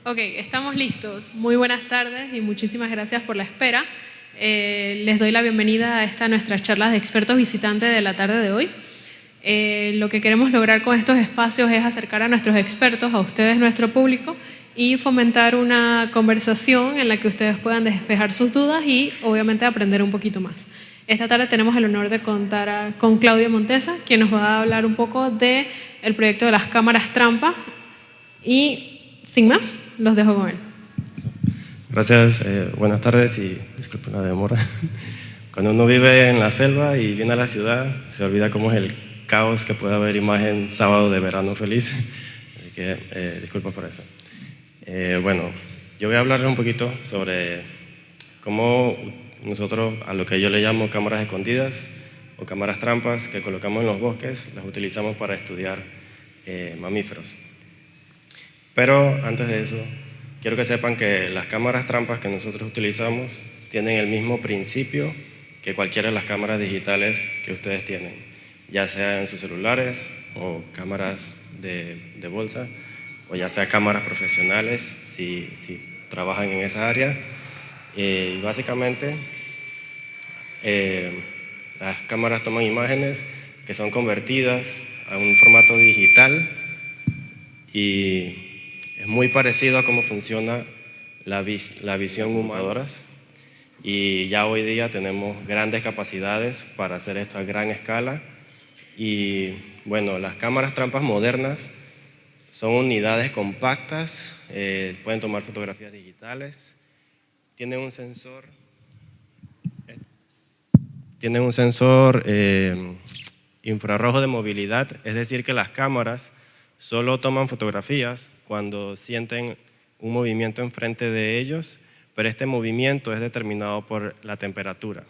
Ok, estamos listos. Muy buenas tardes y muchísimas gracias por la espera. Les doy la bienvenida a esta nuestras charlas de expertos visitantes de la tarde de hoy. Lo que queremos lograr con estos espacios es acercar a nuestros expertos, a ustedes, nuestro público, y fomentar una conversación en la que ustedes puedan despejar sus dudas y obviamente aprender un poquito más. Esta tarde tenemos el honor de contar con Claudio Montesa, quien nos va a hablar un poco del proyecto de las cámaras trampa. Y sin más, los dejo con él. Gracias, buenas tardes y disculpen la demora. Cuando uno vive en la selva y viene a la ciudad, se olvida cómo es el caos que puede haber imagen sábado de verano feliz. Así que disculpa por eso. Bueno, yo voy a hablarles un poquito sobre cómo nosotros, a lo que yo le llamo cámaras escondidas o cámaras trampas que colocamos en los bosques, las utilizamos para estudiar mamíferos. Pero antes de eso, quiero que sepan que las cámaras trampas que nosotros utilizamos tienen el mismo principio que cualquiera de las cámaras digitales que ustedes tienen, ya sea en sus celulares o cámaras de bolsa, o ya sea cámaras profesionales si trabajan en esa área. Y básicamente, las cámaras toman imágenes que son convertidas a un formato digital y es muy parecido a cómo funciona la visión humana, y ya hoy día tenemos grandes capacidades para hacer esto a gran escala. Y bueno, las cámaras trampas modernas son unidades compactas, pueden tomar fotografías digitales, tienen un sensor infrarrojo de movilidad, es decir que las cámaras solo toman fotografías cuando sienten un movimiento enfrente de ellos, pero este movimiento es determinado por la temperatura.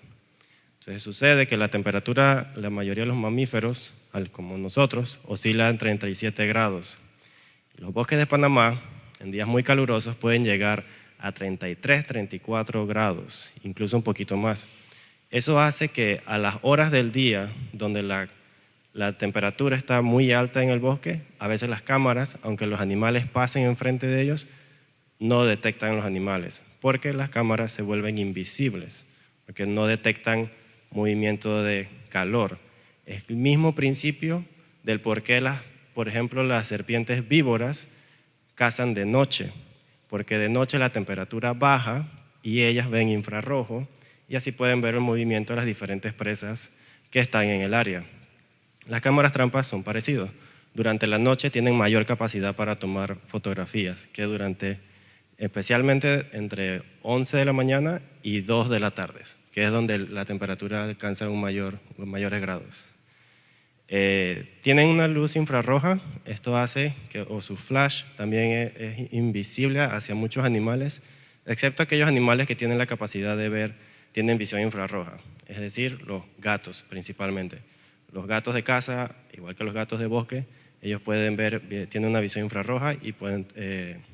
Entonces sucede que la temperatura, la mayoría de los mamíferos, como nosotros, oscila en 37 grados. Los bosques de Panamá, en días muy calurosos, pueden llegar a 33, 34 grados, incluso un poquito más. Eso hace que a las horas del día donde la temperatura está muy alta en el bosque, a veces las cámaras, aunque los animales pasen enfrente de ellos, no detectan los animales, porque las cámaras se vuelven invisibles, porque no detectan movimiento de calor. Es el mismo principio del por qué, por ejemplo, las serpientes víboras cazan de noche, porque de noche la temperatura baja y ellas ven infrarrojo y así pueden ver el movimiento de las diferentes presas que están en el área. Las cámaras trampas son parecidos. Durante la noche tienen mayor capacidad para tomar fotografías que especialmente entre 11 de la mañana y 2 de la tarde, que es donde la temperatura alcanza mayores grados. Tienen una luz infrarroja, esto hace o su flash también es invisible hacia muchos animales, excepto aquellos animales que tienen la capacidad de ver, tienen visión infrarroja, es decir, los gatos principalmente. Los gatos de casa, igual que los gatos de bosque, ellos pueden ver, tienen una visión infrarroja y pueden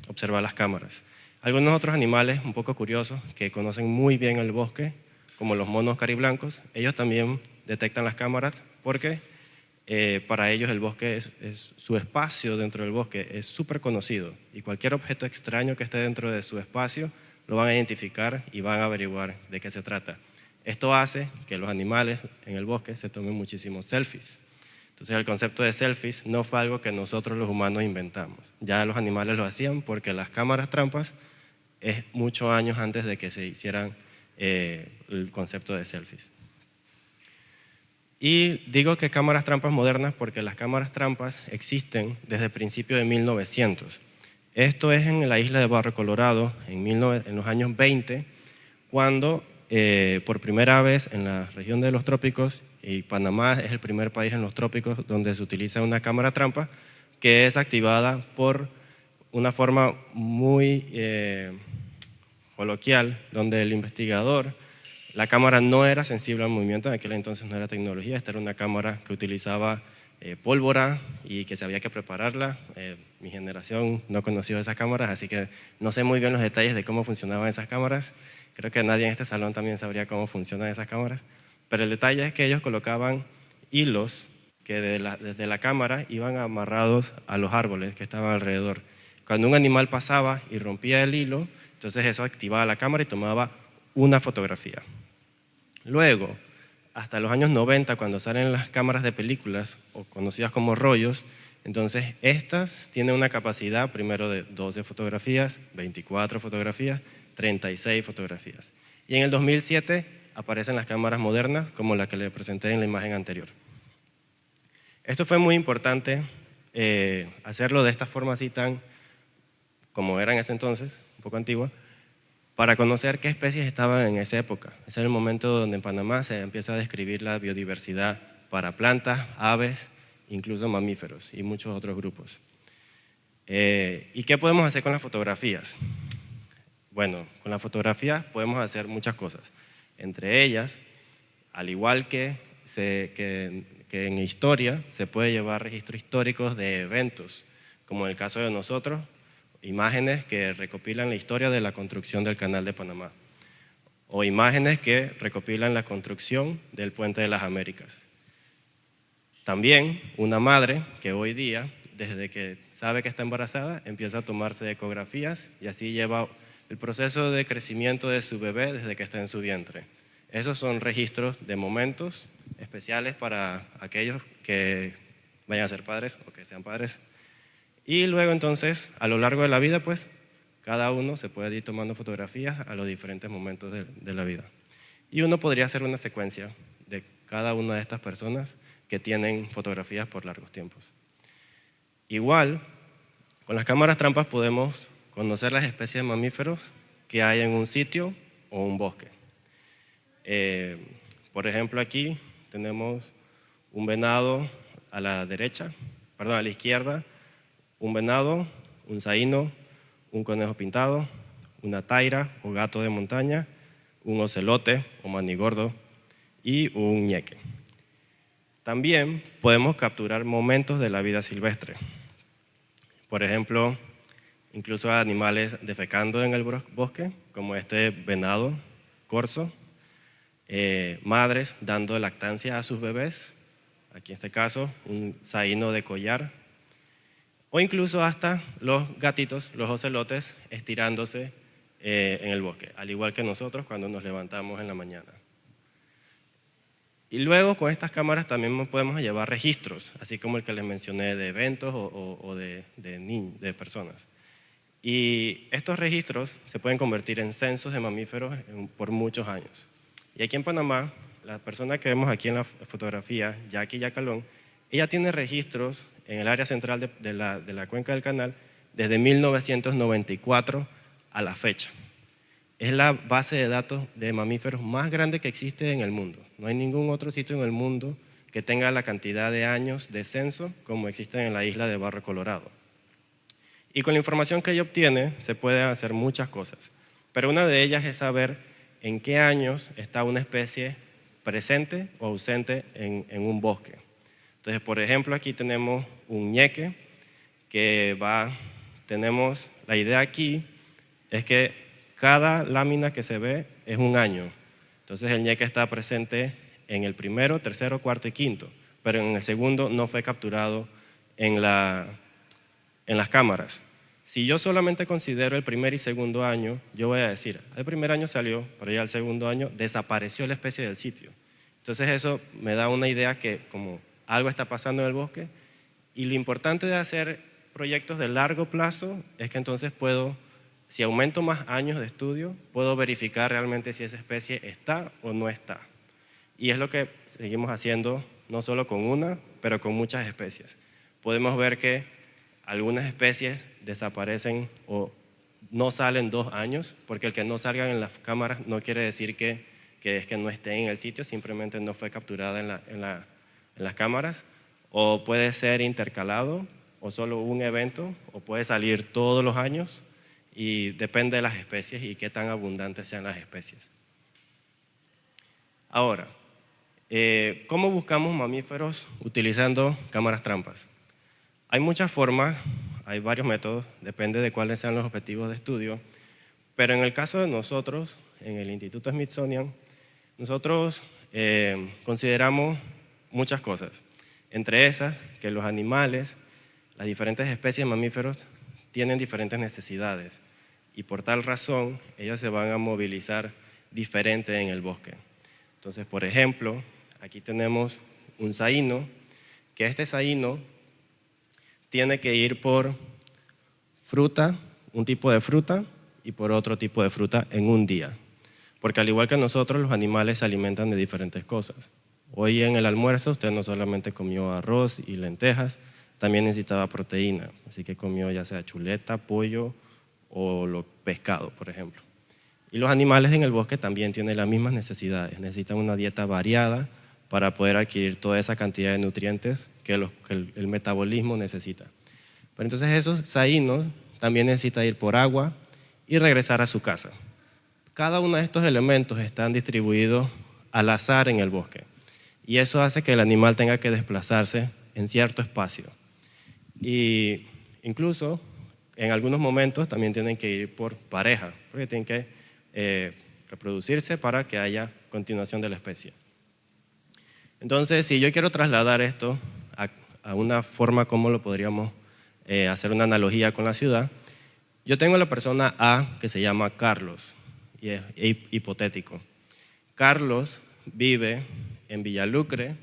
observar las cámaras. Algunos otros animales un poco curiosos que conocen muy bien el bosque, como los monos cariblancos, ellos también detectan las cámaras porque para ellos el bosque su espacio dentro del bosque es súper conocido y cualquier objeto extraño que esté dentro de su espacio lo van a identificar y van a averiguar de qué se trata. Esto hace que los animales en el bosque se tomen muchísimos selfies. Entonces el concepto de selfies no fue algo que nosotros los humanos inventamos. Ya los animales lo hacían porque las cámaras trampas es muchos años antes de que se hicieran el concepto de selfies. Y digo que cámaras trampas modernas porque las cámaras trampas existen desde el principio de 1900. Esto es en la isla de Barro Colorado en los años 20, cuando por primera vez en la región de los trópicos, y Panamá es el primer país en los trópicos donde se utiliza una cámara trampa que es activada por una forma muy coloquial, donde el investigador, la cámara no era sensible al movimiento, en aquel entonces no era tecnología, esta era una cámara que utilizaba pólvora y que se había que prepararla. Mi generación no conoció esas cámaras, así que no sé muy bien los detalles de cómo funcionaban esas cámaras. Creo que nadie en este salón también sabría cómo funcionan esas cámaras, pero el detalle es que ellos colocaban hilos que desde la cámara iban amarrados a los árboles que estaban alrededor. Cuando un animal pasaba y rompía el hilo, entonces eso activaba la cámara y tomaba una fotografía. Luego, hasta los años 90, cuando salen las cámaras de películas, o conocidas como rollos, entonces estas tienen una capacidad primero de 12 fotografías, 24 fotografías, 36 fotografías. Y en el 2007 aparecen las cámaras modernas, como la que le presenté en la imagen anterior. Esto fue muy importante, hacerlo de esta forma así tan, como era en ese entonces, un poco antigua, para conocer qué especies estaban en esa época. Ese es el momento donde en Panamá se empieza a describir la biodiversidad para plantas, aves, incluso mamíferos y muchos otros grupos. ¿Y qué podemos hacer con las fotografías? Bueno, con las fotografías podemos hacer muchas cosas. Entre ellas, al igual que en historia, se puede llevar registros históricos de eventos, como en el caso de nosotros, imágenes que recopilan la historia de la construcción del Canal de Panamá, o imágenes que recopilan la construcción del Puente de las Américas. También una madre que hoy día, desde que sabe que está embarazada, empieza a tomarse ecografías y así lleva el proceso de crecimiento de su bebé desde que está en su vientre. Esos son registros de momentos especiales para aquellos que vayan a ser padres o que sean padres. Y luego entonces, a lo largo de la vida, pues, cada uno se puede ir tomando fotografías a los diferentes momentos de la vida. Y uno podría hacer una secuencia de cada una de estas personas que tienen fotografías por largos tiempos. Igual, con las cámaras trampas podemos conocer las especies de mamíferos que hay en un sitio o un bosque. Por ejemplo, aquí tenemos un venado a la izquierda, un venado, un zaino, un conejo pintado, una taira o gato de montaña, un ocelote o manigordo y un ñeque. También podemos capturar momentos de la vida silvestre. Por ejemplo, incluso animales defecando en el bosque, como este venado corzo, madres dando lactancia a sus bebés, aquí en este caso un zaino de collar, o incluso hasta los gatitos, los ocelotes, estirándose en el bosque, al igual que nosotros cuando nos levantamos en la mañana. Y luego con estas cámaras también podemos llevar registros, así como el que les mencioné de eventos o de personas. Y estos registros se pueden convertir en censos de mamíferos por muchos años. Y aquí en Panamá, la persona que vemos aquí en la fotografía, Jackie Yacalón, ella tiene registros en el área central de la cuenca del canal desde 1994 a la fecha. Es la base de datos de mamíferos más grande que existe en el mundo. No hay ningún otro sitio en el mundo que tenga la cantidad de años de censo como existen en la isla de Barro Colorado. Y con la información que ella obtiene se pueden hacer muchas cosas, pero una de ellas es saber en qué años está una especie presente o ausente en un bosque. Entonces, por ejemplo, aquí tenemos un ñeque tenemos la idea aquí es que cada lámina que se ve es un año. Entonces el ñeque está presente en el primero, tercero, cuarto y quinto, pero en el segundo no fue capturado en las cámaras. Si yo solamente considero el primer y segundo año, yo voy a decir, el primer año salió, pero ya el segundo año desapareció la especie del sitio. Entonces eso me da una idea que como algo está pasando en el bosque, y lo importante de hacer proyectos de largo plazo es que entonces si aumento más años de estudio, puedo verificar realmente si esa especie está o no está. Y es lo que seguimos haciendo, no solo con una, pero con muchas especies. Podemos ver que algunas especies desaparecen o no salen 2 años, porque el que no salgan en las cámaras no quiere decir que es que no esté en el sitio, simplemente no fue capturada en las cámaras, o puede ser intercalado, o solo un evento, o puede salir todos los años, y depende de las especies y qué tan abundantes sean las especies. Ahora, ¿cómo buscamos mamíferos utilizando cámaras trampas? Hay muchas formas, hay varios métodos, depende de cuáles sean los objetivos de estudio, pero en el caso de nosotros, en el Instituto Smithsonian, nosotros consideramos muchas cosas, entre esas que los animales, las diferentes especies de mamíferos tienen diferentes necesidades y por tal razón ellos se van a movilizar diferente en el bosque. Entonces, por ejemplo, aquí tenemos un saíno, que este saíno tiene que ir por fruta, un tipo de fruta, y por otro tipo de fruta en un día. Porque al igual que nosotros, los animales se alimentan de diferentes cosas. Hoy en el almuerzo usted no solamente comió arroz y lentejas, también necesitaba proteína, así que comió ya sea chuleta, pollo o pescado, por ejemplo. Y los animales en el bosque también tienen las mismas necesidades, necesitan una dieta variada para poder adquirir toda esa cantidad de nutrientes que el metabolismo necesita. Pero entonces esos saínos también necesitan ir por agua y regresar a su casa. Cada uno de estos elementos están distribuidos al azar en el bosque y eso hace que el animal tenga que desplazarse en cierto espacio. Y incluso en algunos momentos también tienen que ir por pareja, porque tienen que reproducirse para que haya continuación de la especie. Entonces, si yo quiero trasladar esto a una forma como lo podríamos hacer una analogía con la ciudad, yo tengo la persona A que se llama Carlos, y es hipotético. Carlos vive en Villalucre,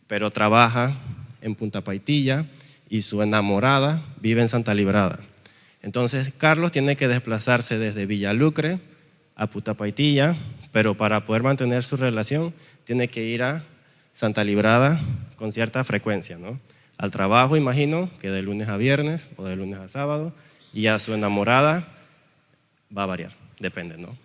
pero trabaja en Punta Paitilla y su enamorada vive en Santa Librada. Entonces, Carlos tiene que desplazarse desde Villalucre a Punta Paitilla, pero para poder mantener su relación tiene que ir a Santa Librada con cierta frecuencia, ¿no? Al trabajo, imagino, que de lunes a viernes o de lunes a sábado, y a su enamorada va a variar, depende, ¿no?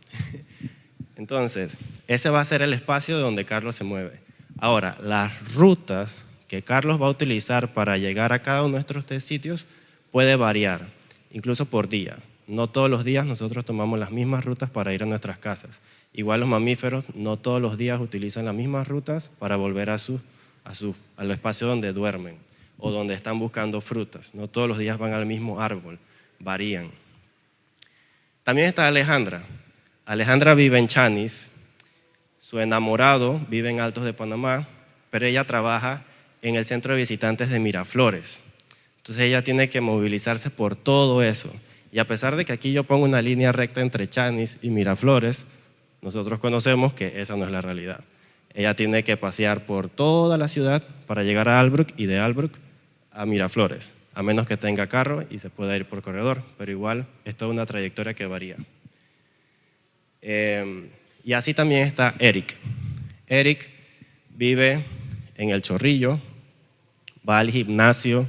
Entonces, ese va a ser el espacio donde Carlos se mueve. Ahora, las rutas que Carlos va a utilizar para llegar a cada uno de estos tres sitios puede variar, incluso por día. No todos los días nosotros tomamos las mismas rutas para ir a nuestras casas. Igual los mamíferos no todos los días utilizan las mismas rutas para volver al espacio donde duermen o donde están buscando frutas. No todos los días van al mismo árbol, varían. También está Alejandra. Alejandra vive en Chanis, su enamorado vive en Altos de Panamá, pero ella trabaja en el centro de visitantes de Miraflores. Entonces ella tiene que movilizarse por todo eso. Y a pesar de que aquí yo pongo una línea recta entre Chanis y Miraflores, nosotros conocemos que esa no es la realidad. Ella tiene que pasear por toda la ciudad para llegar a Albrook y de Albrook a Miraflores, a menos que tenga carro y se pueda ir por corredor, pero igual es toda una trayectoria que varía. Y así también está Eric. Eric vive en El Chorrillo, va al gimnasio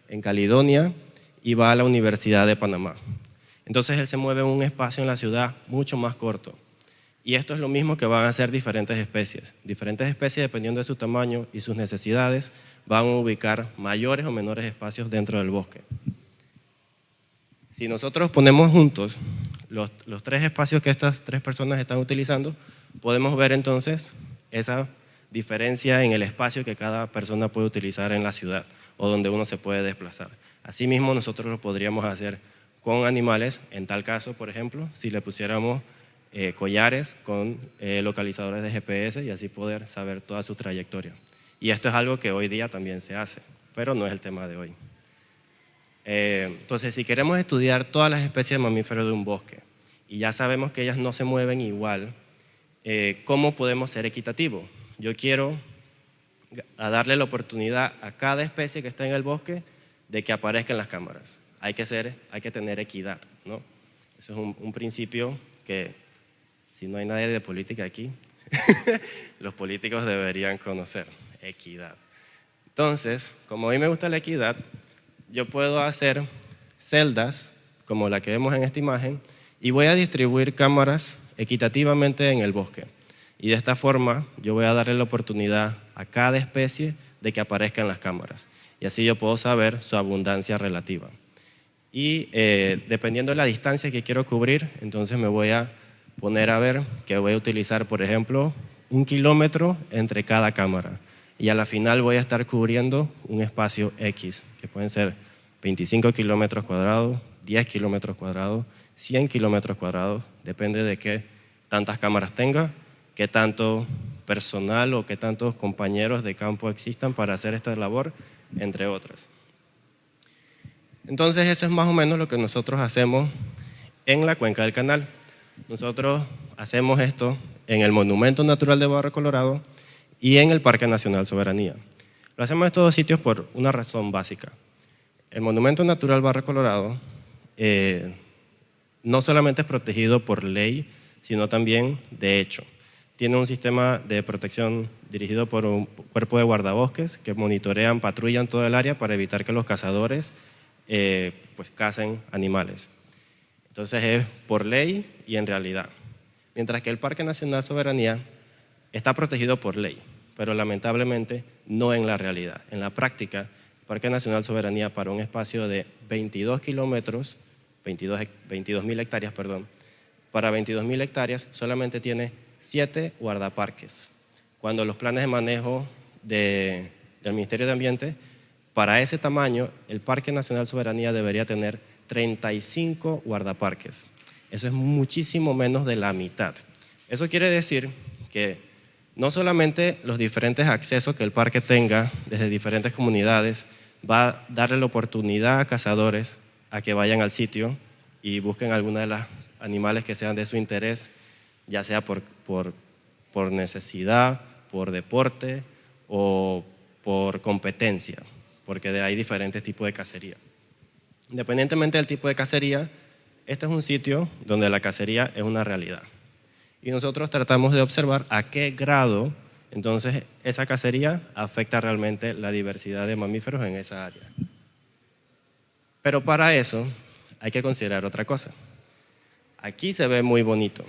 en Caledonia y va a la Universidad de Panamá. Entonces él se mueve en un espacio en la ciudad mucho más corto. Y esto es lo mismo que van a hacer diferentes especies. Diferentes especies, dependiendo de su tamaño y sus necesidades, van a ubicar mayores o menores espacios dentro del bosque. Si nosotros ponemos juntos los tres espacios que estas tres personas están utilizando, podemos ver entonces esa diferencia en el espacio que cada persona puede utilizar en la ciudad o donde uno se puede desplazar. Asimismo, nosotros lo podríamos hacer con animales, en tal caso, por ejemplo, si le pusiéramos collares con localizadores de GPS y así poder saber toda su trayectoria. Y esto es algo que hoy día también se hace, pero no es el tema de hoy. Entonces, si queremos estudiar todas las especies de mamíferos de un bosque y ya sabemos que ellas no se mueven igual, ¿cómo podemos ser equitativos? Yo quiero darle la oportunidad a cada especie que está en el bosque de que aparezca en las cámaras. Hay que tener equidad, ¿no? Eso es un principio que, si no hay nadie de política aquí, los políticos deberían conocer, equidad. Entonces, como a mí me gusta la equidad, yo puedo hacer celdas, como la que vemos en esta imagen, y voy a distribuir cámaras equitativamente en el bosque. Y de esta forma, yo voy a darle la oportunidad a cada especie de que aparezca en las cámaras. Y así yo puedo saber su abundancia relativa. Y dependiendo de la distancia que quiero cubrir, entonces me voy a poner a ver que voy a utilizar, por ejemplo, 1 kilómetro entre cada cámara. Y a la final voy a estar cubriendo un espacio X, que pueden ser 25 kilómetros cuadrados, 10 kilómetros cuadrados, 100 kilómetros cuadrados, depende de qué tantas cámaras tenga, qué tanto personal o qué tantos compañeros de campo existan para hacer esta labor, entre otras. Entonces eso es más o menos lo que nosotros hacemos en la cuenca del canal. Nosotros hacemos esto en el Monumento Natural de Barro Colorado y en el Parque Nacional Soberanía. Lo hacemos en estos dos sitios por una razón básica. El Monumento Natural Barro Colorado no solamente es protegido por ley, sino también de hecho. Tiene un sistema de protección dirigido por un cuerpo de guardabosques que monitorean, patrullan todo el área para evitar que los cazadores pues cacen animales. Entonces es por ley y en realidad. Mientras que el Parque Nacional Soberanía está protegido por ley, pero lamentablemente no en la realidad. En la práctica, el Parque Nacional Soberanía, para un espacio de 22 kilómetros, 22.000 hectáreas, perdón, para 22.000 hectáreas solamente tiene 7 guardaparques. Cuando los planes de manejo del Ministerio de Ambiente, para ese tamaño, el Parque Nacional Soberanía debería tener 35 guardaparques. Eso es muchísimo menos de la mitad. Eso quiere decir que no solamente los diferentes accesos que el parque tenga desde diferentes comunidades va a darle la oportunidad a cazadores a que vayan al sitio y busquen alguna de las animales que sean de su interés, ya sea por necesidad, por deporte o por competencia, porque hay diferentes tipos de cacería. Independientemente del tipo de cacería, este es un sitio donde la cacería es una realidad. Y nosotros tratamos de observar a qué grado entonces esa cacería afecta realmente la diversidad de mamíferos en esa área. Pero para eso hay que considerar otra cosa. Aquí se ve muy bonito,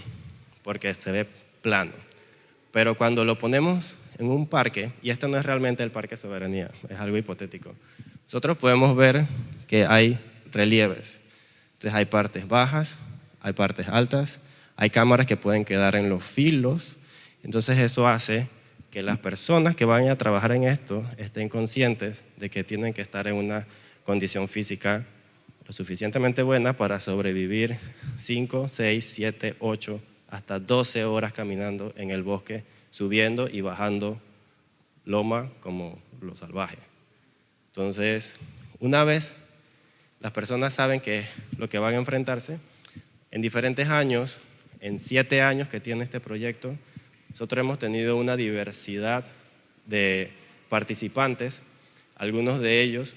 porque se ve plano. Pero cuando lo ponemos en un parque, y este no es realmente el Parque Soberanía, es algo hipotético, nosotros podemos ver que hay relieves. Entonces hay partes bajas, hay partes altas, hay cámaras que pueden quedar en los filos. Entonces eso hace que las personas que vayan a trabajar en esto estén conscientes de que tienen que estar en una condición física lo suficientemente buena para sobrevivir 5, 6, 7, 8, hasta 12 horas caminando en el bosque, subiendo y bajando loma como lo salvaje. Entonces, una vez las personas saben que lo que van a enfrentarse, en diferentes años, en 7 años que tiene este proyecto, nosotros hemos tenido una diversidad de participantes. Algunos de ellos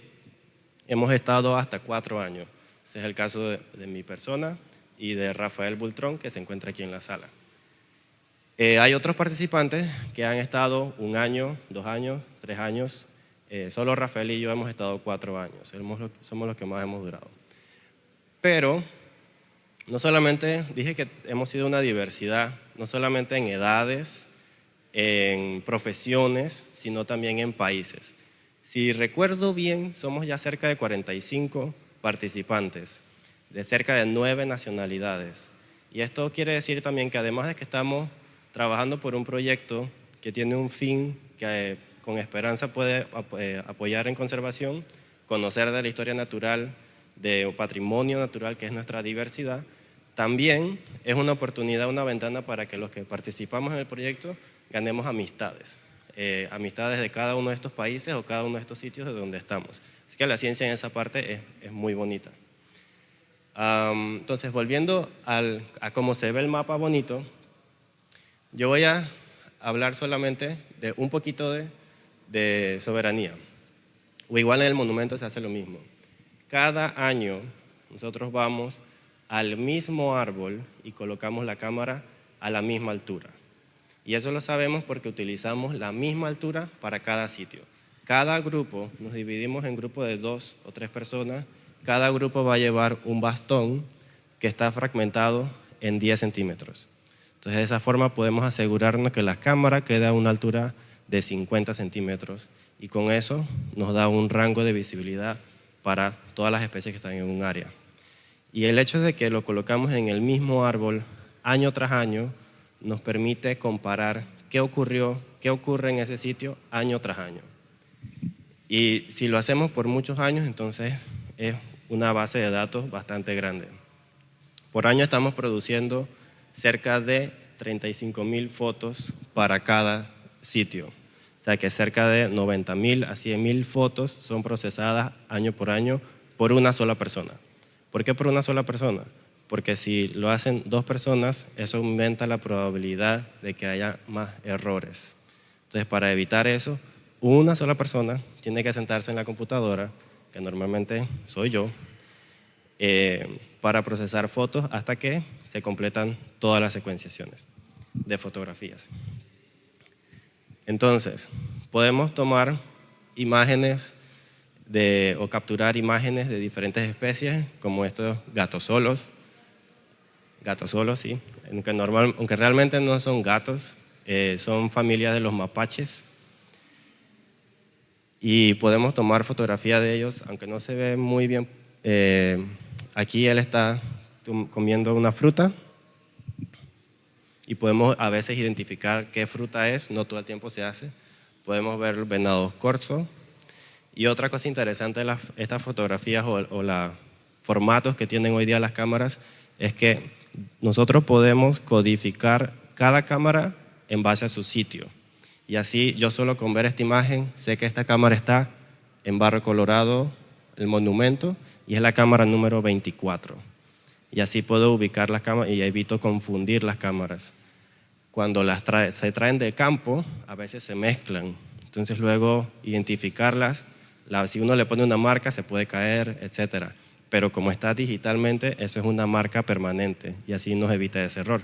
hemos estado hasta 4 años. Ese es el caso de mi persona y de Rafael Bultrón, que se encuentra aquí en la sala. Hay otros participantes que han estado 1 año, 2 años, 3 años. Solo Rafael y yo hemos estado 4 años. Somos los que más hemos durado. Pero no solamente dije que hemos sido una diversidad, no solamente en edades, en profesiones, sino también en países. Si recuerdo bien, somos ya cerca de 45 participantes, de cerca de 9 nacionalidades. Y esto quiere decir también que además de que estamos trabajando por un proyecto que tiene un fin que con esperanza puede apoyar en conservación, conocer de la historia natural, de patrimonio natural que es nuestra diversidad, también es una oportunidad, una ventana para que los que participamos en el proyecto ganemos amistades. Amistades de cada uno de estos países o cada uno de estos sitios de donde estamos. Así que la ciencia en esa parte es muy bonita. Entonces, volviendo a cómo se ve el mapa bonito, yo voy a hablar solamente de un poquito de soberanía. O igual en el monumento se hace lo mismo. Cada año nosotros vamos al mismo árbol y colocamos la cámara a la misma altura. Y eso lo sabemos porque utilizamos la misma altura para cada sitio. Cada grupo, nos dividimos en grupos de 2 o 3 personas, cada grupo va a llevar un bastón que está fragmentado en 10 centímetros. Entonces de esa forma podemos asegurarnos que la cámara queda a una altura de 50 centímetros y con eso nos da un rango de visibilidad para todas las especies que están en un área. Y el hecho de que lo colocamos en el mismo árbol año tras año nos permite comparar qué ocurre en ese sitio año tras año. Y si lo hacemos por muchos años, entonces es una base de datos bastante grande. Por año estamos produciendo cerca de 35.000 fotos para cada sitio. O sea que cerca de 90.000 a 100.000 fotos son procesadas año por año por una sola persona. ¿Por qué por una sola persona? Porque si lo hacen 2 personas, eso aumenta la probabilidad de que haya más errores. Entonces, para evitar eso, una sola persona tiene que sentarse en la computadora, que normalmente soy yo, para procesar fotos hasta que se completan todas las secuenciaciones de fotografías. Entonces, podemos tomar imágenes o capturar imágenes de diferentes especies, como estos gatosolos, sí, aunque realmente no son gatos, son familia de los mapaches, y podemos tomar fotografía de ellos, aunque no se ve muy bien. Aquí él está comiendo una fruta y podemos a veces identificar qué fruta es, no todo el tiempo se hace. Podemos ver venados corzo. Y otra cosa interesante de estas fotografías o los formatos que tienen hoy día las cámaras es que nosotros podemos codificar cada cámara en base a su sitio. Y así yo solo con ver esta imagen sé que esta cámara está en Barrio Colorado, el monumento, y es la cámara número 24. Y así puedo ubicar las cámaras y evito confundir las cámaras. Cuando se traen de campo, a veces se mezclan. Entonces luego identificarlas, si uno le pone una marca se puede caer, etc. Pero como está digitalmente, eso es una marca permanente y así nos evita ese error.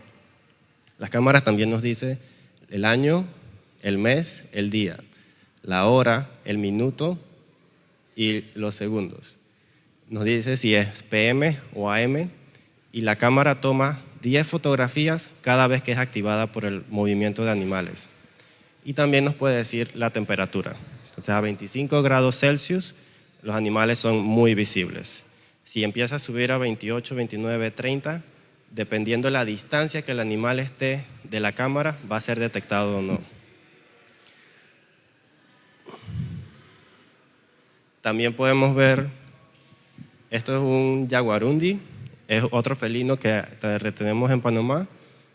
Las cámaras también nos dicen el año, el mes, el día, la hora, el minuto y los segundos. Nos dice si es PM o AM y la cámara toma 10 fotografías cada vez que es activada por el movimiento de animales. Y también nos puede decir la temperatura. Entonces a 25 grados Celsius los animales son muy visibles. Si empieza a subir a 28, 29, 30, dependiendo de la distancia que el animal esté de la cámara, va a ser detectado o no. También podemos ver, esto es un jaguarundi, es otro felino que retenemos en Panamá.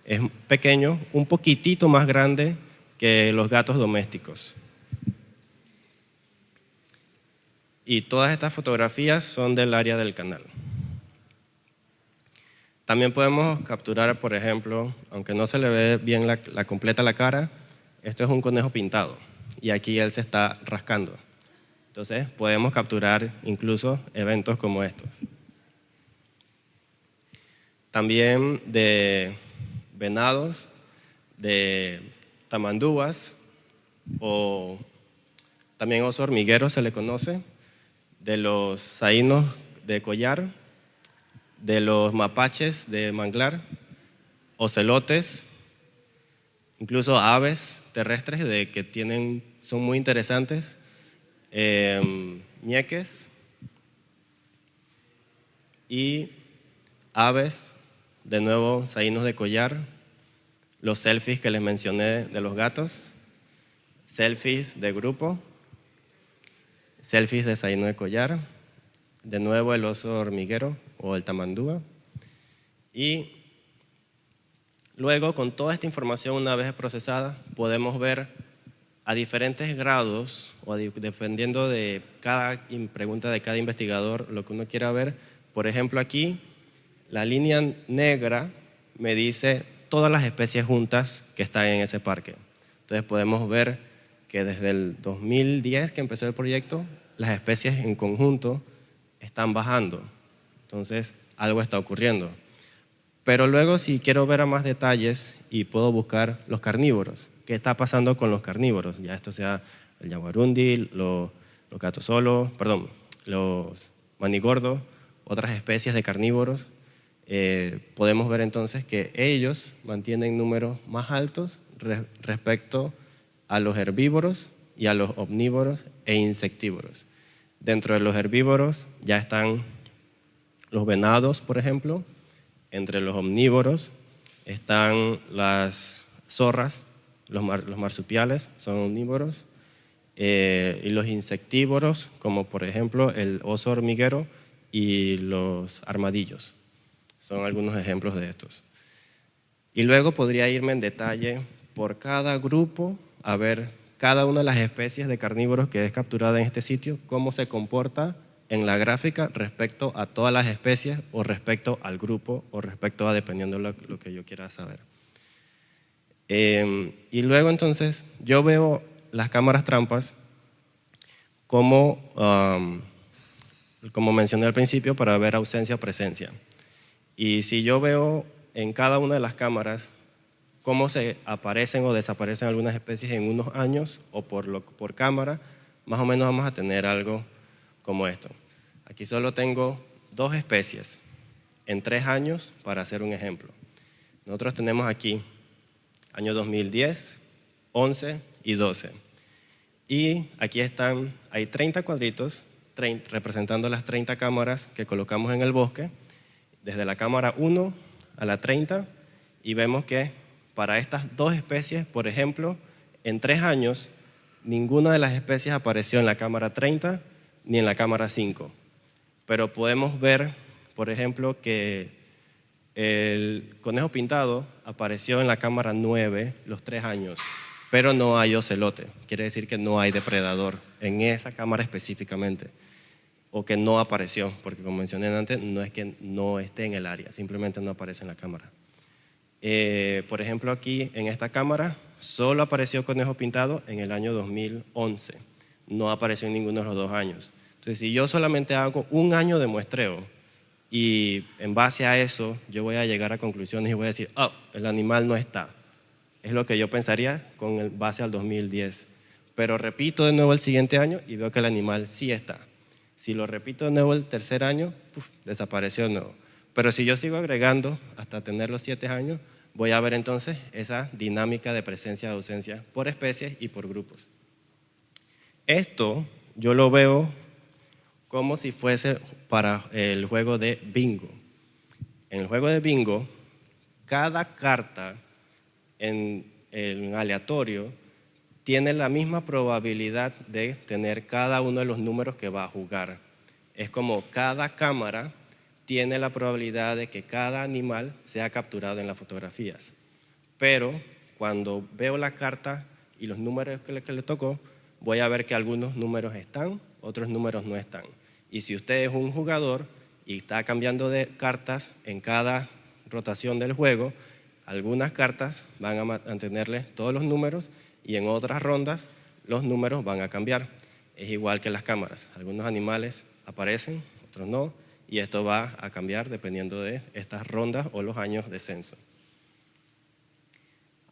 Es pequeño, un poquitito más grande que los gatos domésticos. Y todas estas fotografías son del área del canal. También podemos capturar, por ejemplo, aunque no se le ve bien la completa la cara, esto es un conejo pintado y aquí él se está rascando. Entonces podemos capturar incluso eventos como estos. También de venados, de tamandúas o también oso hormiguero se le conoce, de los saínos de collar, de los mapaches de manglar, ocelotes, incluso aves terrestres son muy interesantes, ñeques y aves, de nuevo saínos de collar, los selfies que les mencioné de los gatos, selfies de grupo, selfies de saíno de collar, de nuevo el oso hormiguero o el tamandúa. Y luego, con toda esta información una vez procesada, podemos ver a diferentes grados, o dependiendo de cada pregunta de cada investigador, lo que uno quiera ver. Por ejemplo, aquí, la línea negra me dice todas las especies juntas que están en ese parque. Entonces podemos ver que desde el 2010 que empezó el proyecto, las especies en conjunto están bajando. Entonces, algo está ocurriendo. Pero luego, si quiero ver a más detalles y puedo buscar los carnívoros, ¿qué está pasando con los carnívoros? Ya esto sea el jaguarundi, los gatosolos, los manigordos, otras especies de carnívoros, podemos ver entonces que ellos mantienen números más altos respecto a los herbívoros y a los omnívoros e insectívoros. Dentro de los herbívoros ya están los venados, por ejemplo. Entre los omnívoros están las zorras, los marsupiales son omnívoros, y los insectívoros, como por ejemplo el oso hormiguero y los armadillos. Son algunos ejemplos de estos. Y luego podría irme en detalle por cada grupo a ver cada una de las especies de carnívoros que es capturada en este sitio, cómo se comporta en la gráfica respecto a todas las especies o respecto al grupo o respecto a dependiendo de lo que yo quiera saber. Y luego entonces yo veo las cámaras trampas como mencioné al principio, para ver ausencia o presencia. Y si yo veo en cada una de las cámaras cómo se aparecen o desaparecen algunas especies en unos años o por cámara, más o menos vamos a tener algo como esto. Aquí solo tengo 2 especies en 3 años para hacer un ejemplo. Nosotros tenemos aquí año 2010, 11 y 12. Y aquí hay 30 cuadritos representando las 30 cámaras que colocamos en el bosque, desde la cámara 1 a la 30, y vemos que para estas 2 especies, por ejemplo, en 3 años, ninguna de las especies apareció en la cámara 30 ni en la cámara 5. Pero podemos ver, por ejemplo, que el conejo pintado apareció en la cámara 9 los 3 años, pero no hay ocelote. Quiere decir que no hay depredador en esa cámara específicamente, o que no apareció, porque como mencioné antes, no es que no esté en el área, simplemente no aparece en la cámara. Por ejemplo, aquí en esta cámara solo apareció conejo pintado en el año 2011, no apareció en ninguno de los 2 años. Entonces, si yo solamente hago un año de muestreo y en base a eso yo voy a llegar a conclusiones y voy a decir, oh, el animal no está. Es lo que yo pensaría con base al 2010. Pero repito de nuevo el siguiente año y veo que el animal sí está. Si lo repito de nuevo el tercer año, desapareció de nuevo. Pero si yo sigo agregando hasta tener los 7 años, voy a ver entonces esa dinámica de presencia y ausencia por especies y por grupos. Esto yo lo veo como si fuese para el juego de bingo. En el juego de bingo, cada carta en aleatorio tiene la misma probabilidad de tener cada uno de los números que va a jugar. Es como cada cámara tiene la probabilidad de que cada animal sea capturado en las fotografías. Pero cuando veo la carta y los números que le tocó, voy a ver que algunos números están, otros números no están. Y si usted es un jugador y está cambiando de cartas en cada rotación del juego, algunas cartas van a mantenerle todos los números y en otras rondas los números van a cambiar. Es igual que las cámaras. Algunos animales aparecen, otros no, y esto va a cambiar dependiendo de estas rondas o los años de censo.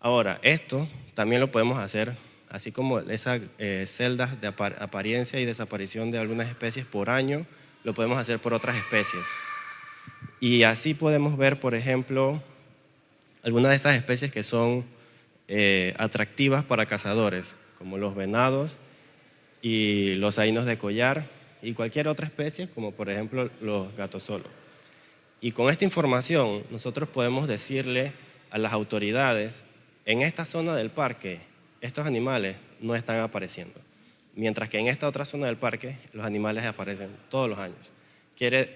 Ahora, esto también lo podemos hacer, así como esas celdas de apariencia y desaparición de algunas especies por año, lo podemos hacer por otras especies. Y así podemos ver, por ejemplo, algunas de esas especies que son atractivas para cazadores, como los venados y los ainos de collar y cualquier otra especie, como por ejemplo los gatosolos. Y con esta información nosotros podemos decirle a las autoridades, en esta zona del parque estos animales no están apareciendo, mientras que en esta otra zona del parque los animales aparecen todos los años.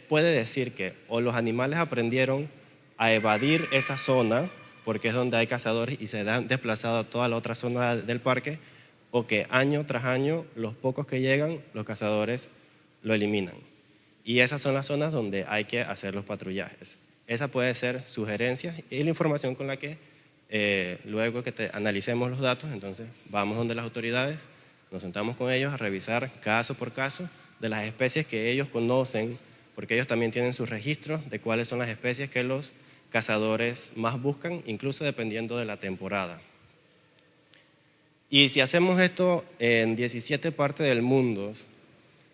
Puede decir que o los animales aprendieron a evadir esa zona porque es donde hay cazadores y se han desplazado a toda la otra zona del parque, o que año tras año los pocos que llegan, los cazadores lo eliminan. Y esas son las zonas donde hay que hacer los patrullajes. Esa puede ser sugerencias y la información con la que luego que analicemos los datos, entonces vamos donde las autoridades, nos sentamos con ellos a revisar caso por caso de las especies que ellos conocen, porque ellos también tienen sus registros de cuáles son las especies que los cazadores más buscan, incluso dependiendo de la temporada. Y si hacemos esto en 17 partes del mundo,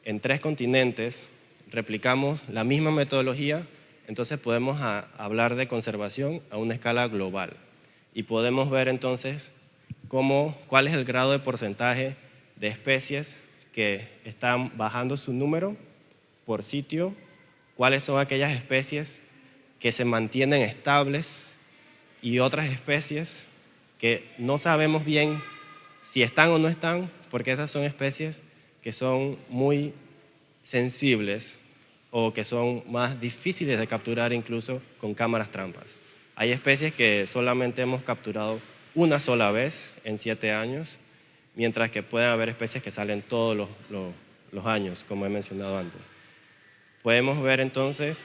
en 3 continentes, replicamos la misma metodología, entonces podemos hablar de conservación a una escala global. Y podemos ver entonces cuál es el grado de porcentaje de especies que están bajando su número por sitio, cuáles son aquellas especies que se mantienen estables y otras especies que no sabemos bien si están o no están, porque esas son especies que son muy sensibles o que son más difíciles de capturar incluso con cámaras trampas. Hay especies que solamente hemos capturado una sola vez en 7 años, mientras que pueden haber especies que salen todos los años, como he mencionado antes. Podemos ver entonces,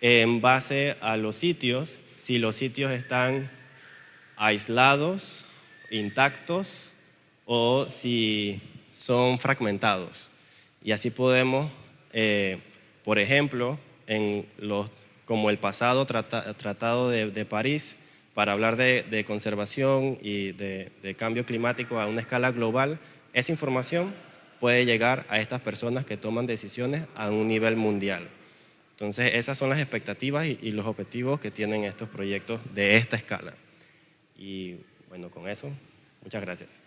en base a los sitios, si los sitios están aislados, intactos, o si son fragmentados. Y así podemos, por ejemplo, como el pasado Tratado de París, para hablar de conservación y de cambio climático a una escala global, esa información puede llegar a estas personas que toman decisiones a un nivel mundial. Entonces, esas son las expectativas y los objetivos que tienen estos proyectos de esta escala. Y bueno, con eso, muchas gracias.